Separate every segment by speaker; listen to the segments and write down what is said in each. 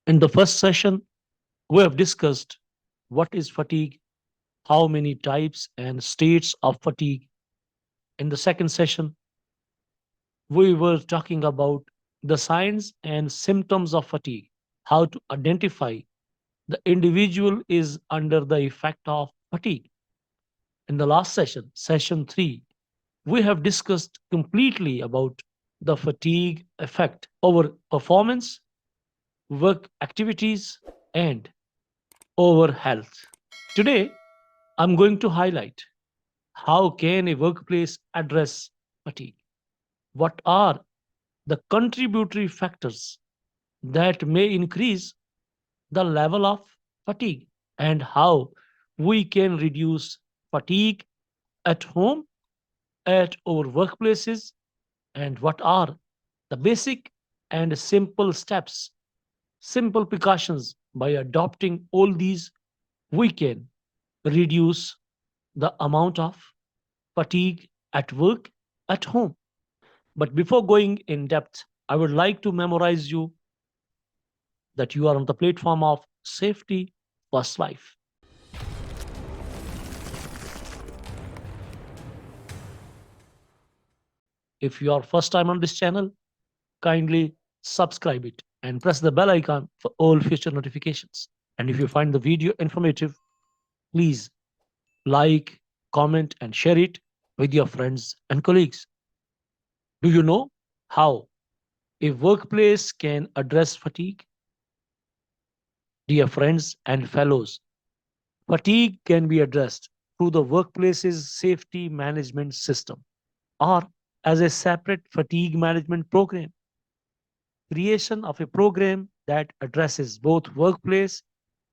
Speaker 1: In the first session, we have discussed what is fatigue, how many types and states of fatigue. In the second session, we were talking about the signs and symptoms of fatigue, how to identify the individual is under the effect of fatigue. In the last session, session 3, we have discussed completely about the fatigue effect over performance, work activities, and over health. Today, I'm going to highlight how can a workplace address fatigue? What are the contributory factors that may increase the level of fatigue and how we can reduce fatigue at home, at our workplaces, and what are the basic and simple steps, simple precautions by adopting all these we can reduce the amount of fatigue at work, at home. But before going in depth, I would like to memorize you that you are on the platform of safety first life. If you are first time on this channel, kindly subscribe it and press the bell icon for all future notifications. And if you find the video informative, please like, comment, and share it with your friends and colleagues. Do you know how a workplace can address fatigue? Dear friends and fellows, fatigue can be addressed through the workplace's safety management system or as a separate fatigue management program. Creation of a program that addresses both workplace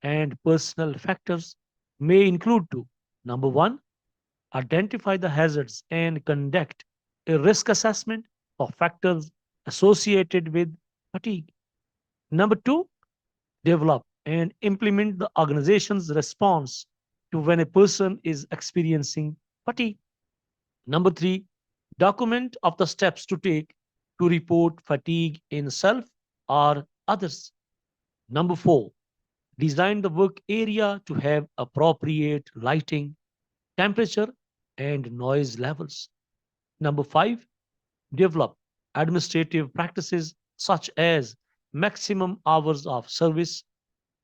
Speaker 1: and personal factors may include two. Number one, identify the hazards and conduct a risk assessment for factors associated with fatigue. Number two, develop and implement the organization's response to when a person is experiencing fatigue. Number three, document of the steps to take to report fatigue in self or others. Number four, design the work area to have appropriate lighting, temperature, and noise levels. Number five, develop administrative practices such as maximum hours of service,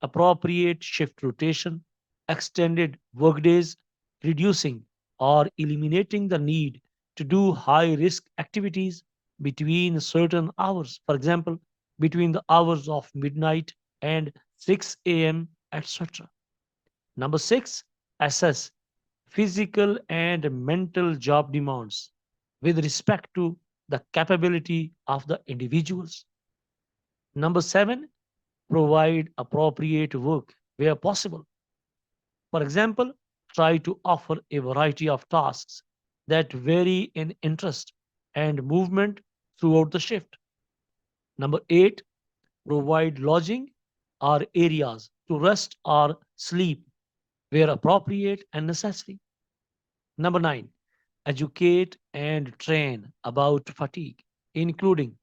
Speaker 1: appropriate shift rotation, extended workdays, reducing or eliminating the need to do high risk activities between certain hours. For example, between the hours of midnight and 6 a.m., etc. Number six, assess physical and mental job demands with respect to the capability of the individuals. Number seven, provide appropriate work where possible. For example, try to offer a variety of tasks that vary in interest and movement throughout the shift. Number eight, provide lodging or areas to rest or sleep where appropriate and necessary. Number nine, educate and train about fatigue, including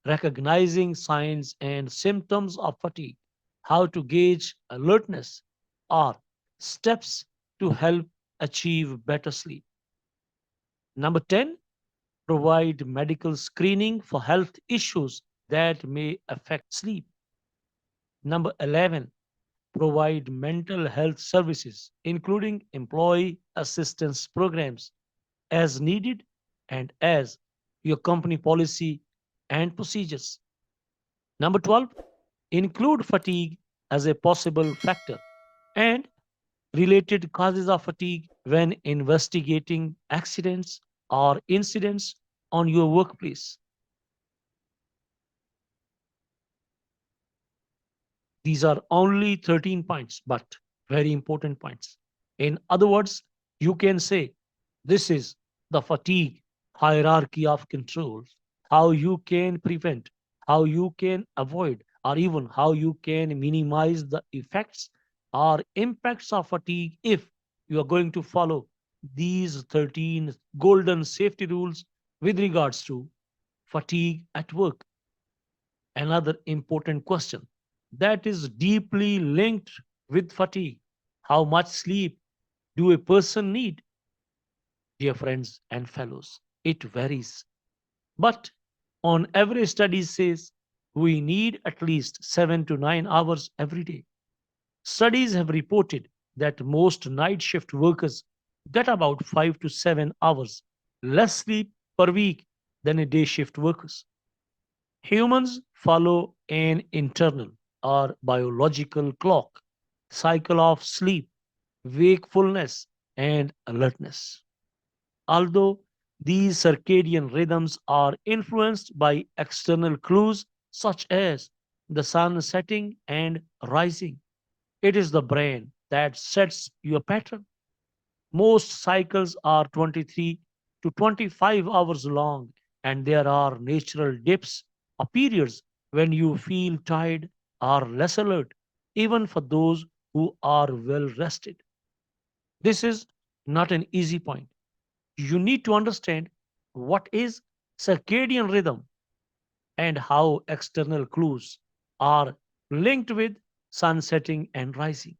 Speaker 1: recognizing signs and symptoms of fatigue, how to gauge alertness, or steps to help achieve better sleep. Number 10, provide medical screening for health issues that may affect sleep. Number 11, provide mental health services, including employee assistance programs as needed and as your company policy and procedures. Number 12, include fatigue as a possible factor and related causes of fatigue when investigating accidents or incidents on your workplace. These are only 13 points, but very important points. In other words, you can say this is the fatigue hierarchy of controls, how you can prevent, how you can avoid, or even how you can minimize the effects or impacts of fatigue if you are going to follow these 13 golden safety rules with regards to fatigue at work. Another important question: that is deeply linked with fatigue. How much sleep do a person need, dear friends and fellows? It varies. But on average, studies says we need at least 7 to 9 hours every day. Studies have reported that most night shift workers get about 5 to 7 hours less sleep per week than a day shift workers. Humans follow an internal or biological clock cycle of sleep, wakefulness, and alertness. Although these circadian rhythms are influenced by external clues such as the sun setting and rising, it is the brain that sets your pattern. Most cycles are 23 to 25 hours long, and there are natural dips or periods when you feel tired or less alert, even for those who are well rested. This is not an easy point. You need to understand what is circadian rhythm and how external clues are linked with sun setting and rising.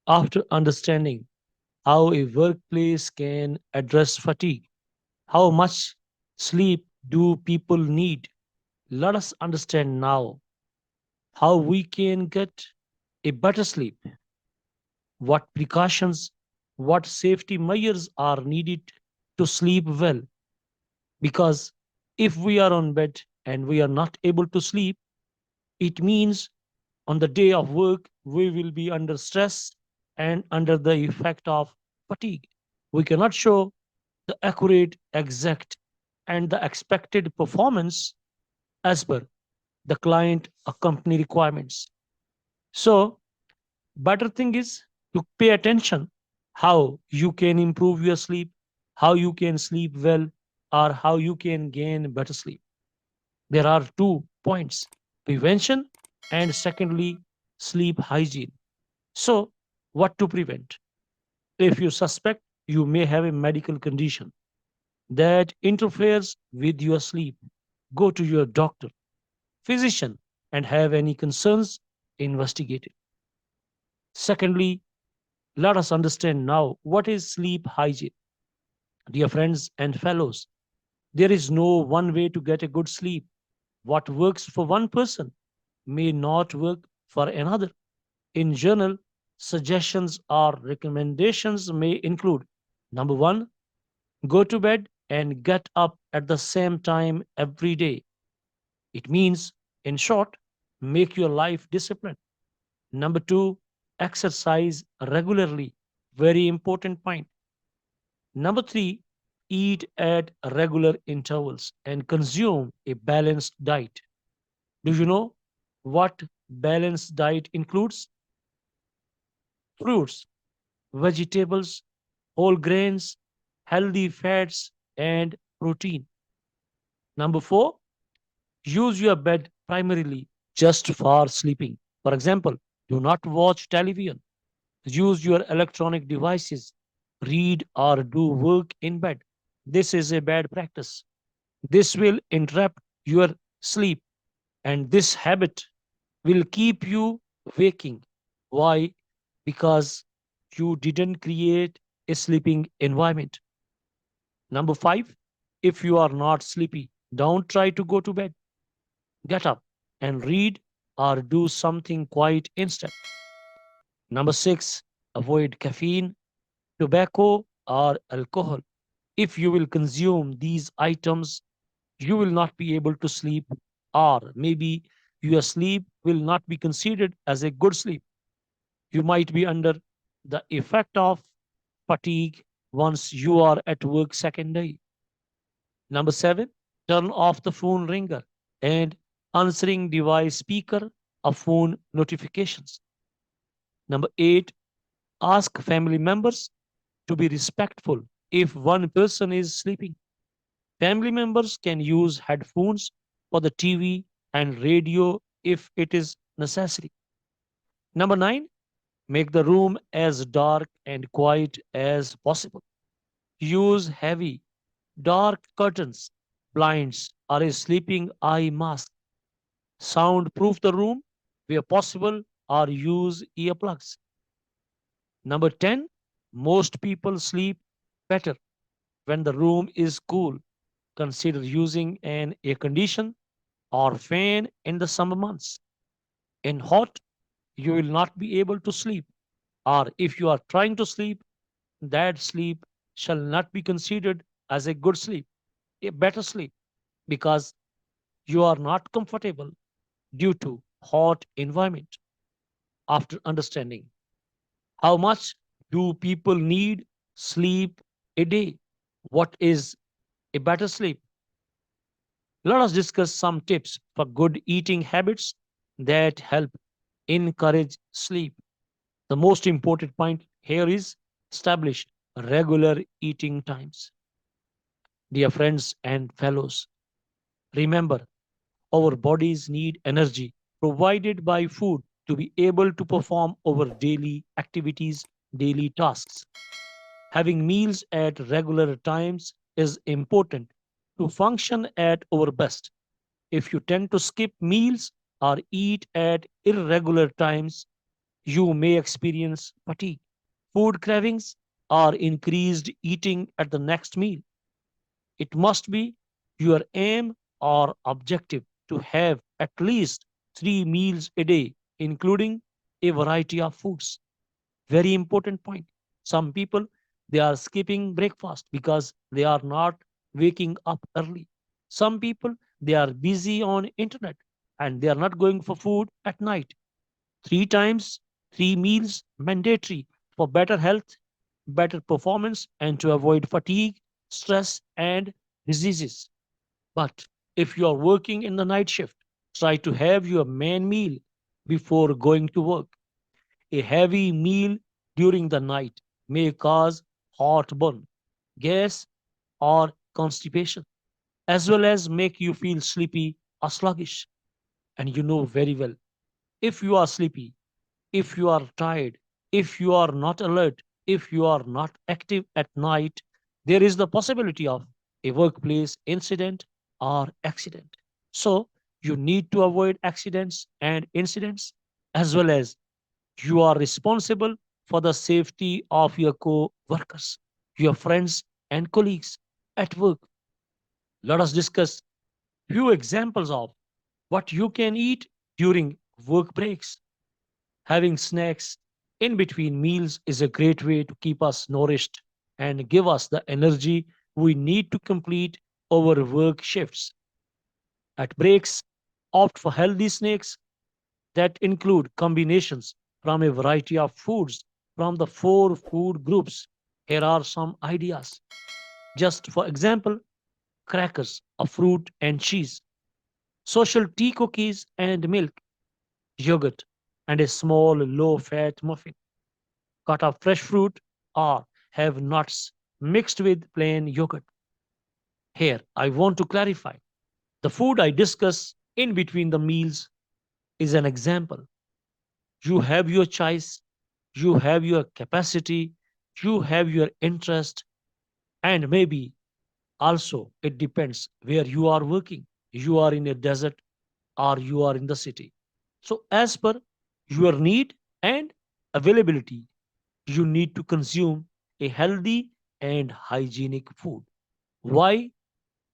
Speaker 1: After understanding how a workplace can address fatigue, how much sleep do people need, let us understand now how we can get a better sleep, what precautions, what safety measures are needed to sleep well. Because if we are on bed and we are not able to sleep, it means on the day of work, we will be under stress and under the effect of fatigue. We cannot show the accurate, exact, and the expected performance as per the client or company requirements. So, better thing is to pay attention how you can improve your sleep, how you can sleep well, or how you can gain better sleep. There are 2 points: prevention and secondly, sleep hygiene. So, what to prevent? If you suspect you may have a medical condition that interferes with your sleep, go to your doctor, physician, and have any concerns investigated. Secondly, let us understand now what is sleep hygiene. Dear friends and fellows, there is no one way to get a good sleep. What works for one person may not work for another. In journal, suggestions or recommendations may include: number one, go to bed and get up at the same time every day. It means, in short, make your life disciplined. Number two, exercise regularly. Very important point. Number three, eat at regular intervals and consume a balanced diet. Do you know what balanced diet includes? Fruits, vegetables, whole grains, healthy fats, and protein. Number four, use your bed primarily just for sleeping. For example, do not watch television, use your electronic devices, read or do work in bed. This is a bad practice. This will interrupt your sleep, and this habit will keep you waking. Why? Because you didn't create a sleeping environment. Number five, if you are not sleepy, don't try to go to bed. Get up and read or do something quiet instead. Number six, avoid caffeine, tobacco, or alcohol. If you will consume these items, you will not be able to sleep, or maybe your sleep will not be considered as a good sleep. You might be under the effect of fatigue once you are at work second day. Number seven, turn off the phone ringer and answering device speaker of phone notifications. Number eight, ask family members to be respectful if one person is sleeping. Family members can use headphones for the TV and radio if it is necessary. Number nine, make the room as dark and quiet as possible. Use heavy, dark curtains, blinds, or a sleeping eye mask. Soundproof the room where possible, or use earplugs. Number 10, most people sleep better when the room is cool. Consider using an air condition or fan in the summer months. In hot, you will not be able to sleep, or if you are trying to sleep, that sleep shall not be considered as a good sleep, a better sleep, because you are not comfortable due to hot environment. After understanding how much do people need sleep a day, what is a better sleep, let us discuss some tips for good eating habits that help encourage sleep. The most important point here is establish regular eating times. Dear friends and fellows, remember our bodies need energy provided by food to be able to perform our daily activities, daily tasks. Having meals at regular times is important to function at our best. If you tend to skip meals or eat at irregular times, you may experience fatigue, food cravings, or increased eating at the next meal. It must be your aim or objective to have at least 3 meals a day, including a variety of foods. Very important point. Some people, they are skipping breakfast because they are not waking up early. Some people, they are busy on internet and they are not going for food at night. 3 times, 3 meals mandatory for better health, better performance, and to avoid fatigue, stress, and diseases. But if you are working in the night shift, try to have your main meal before going to work. A heavy meal during the night may cause heartburn, gas, or constipation, as well as make you feel sleepy or sluggish. And you know very well, if you are sleepy, if you are tired, if you are not alert, if you are not active at night, there is the possibility of a workplace incident or accident. So you need to avoid accidents and incidents, as well as you are responsible for the safety of your co-workers, your friends and colleagues at work. Let us discuss few examples of what you can eat during work breaks. Having snacks in between meals is a great way to keep us nourished and give us the energy we need to complete our work shifts. At breaks, opt for healthy snacks that include combinations from a variety of foods from the 4 food groups. Here are some ideas. Just for example, crackers, a fruit and cheese, social tea cookies and milk, yogurt, and a small low fat muffin. Cut off fresh fruit or have nuts mixed with plain yogurt. Here, I want to clarify. The food I discuss in between the meals is an example. You have your choice, you have your capacity, you have your interest, and maybe also it depends where you are working. You are in a desert or you are in the city. So, as per your need and availability, you need to consume a healthy and hygienic food. Why?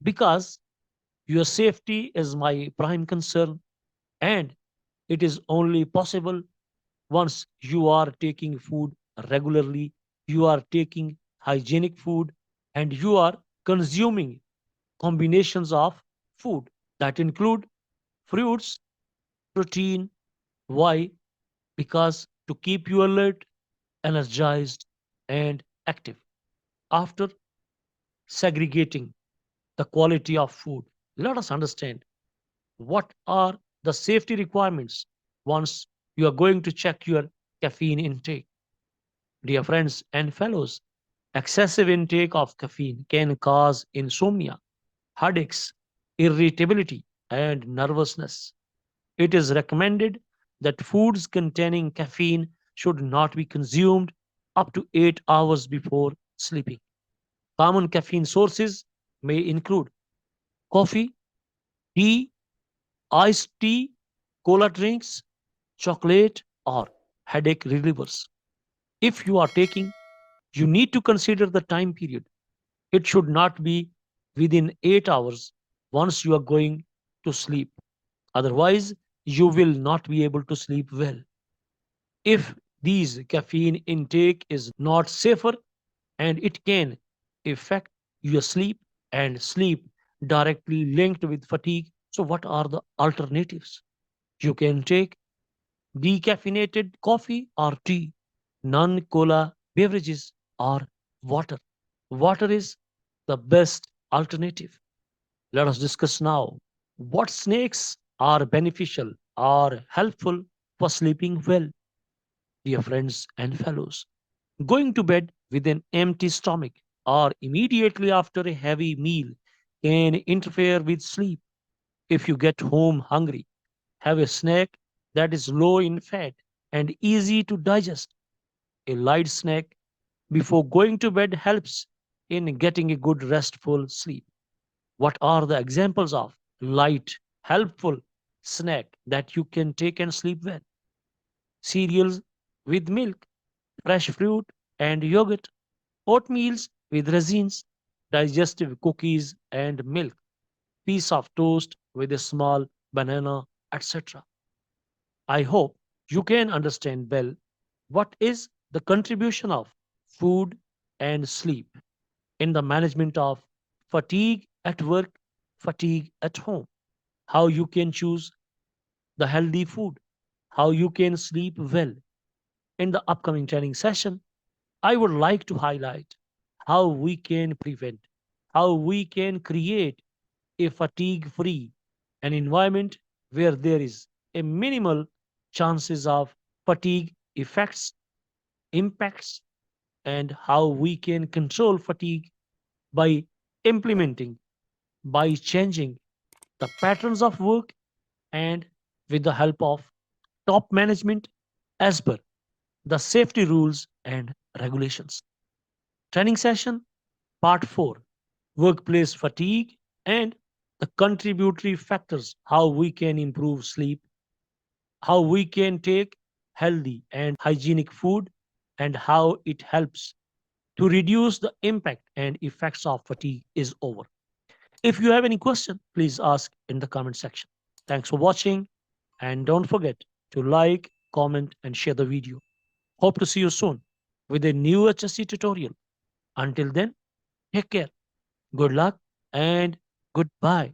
Speaker 1: Because your safety is my prime concern, and it is only possible once you are taking food regularly, you are taking hygienic food, and you are consuming combinations of food that include fruits, protein. Why? Because to keep you alert, energized, and active. After segregating the quality of food, let us understand what are the safety requirements once you are going to check your caffeine intake. Dear friends and fellows, excessive intake of caffeine can cause insomnia, headaches, irritability, and nervousness. It is recommended that foods containing caffeine should not be consumed up to 8 hours before sleeping. Common caffeine sources may include coffee, tea, iced tea, cola drinks. chocolate, or headache relievers. If you are taking, you need to consider the time period. It should not be within 8 hours once you are going to sleep. Otherwise, you will not be able to sleep well. If these caffeine intake is not safer and it can affect your sleep and sleep directly linked with fatigue. So what are the alternatives? You can take decaffeinated coffee or tea, non-cola beverages or water. Water is the best alternative. Let us discuss now what snacks are beneficial or helpful for sleeping well, dear friends and fellows. Going to bed with an empty stomach or immediately after a heavy meal can interfere with sleep. If you get home hungry, have a snack that is low in fat and easy to digest. A light snack before going to bed helps in getting a good restful sleep. What are the examples of light, helpful snack that you can take and sleep well? Cereals with milk, fresh fruit and yogurt, oatmeals with resins, digestive cookies and milk, piece of toast with a small banana, etc. I hope you can understand well what is the contribution of food and sleep in the management of fatigue at work, fatigue at home, how you can choose the healthy food, how you can sleep well. In the upcoming training session, I would like to highlight how we can prevent, how we can create a fatigue free an environment where there is a minimal chances of fatigue effects, impacts, and how we can control fatigue by implementing, by changing the patterns of work and with the help of top management as per the safety rules and regulations. Training session part 4, workplace fatigue and the contributory factors, how we can improve sleep, how we can take healthy and hygienic food, and how it helps to reduce the impact and effects of fatigue is over. If you have any question, please ask in the comment section. Thanks for watching and don't forget to like, comment and share the video. Hope to see you soon with a new HSC tutorial. Until then, take care, good luck and goodbye.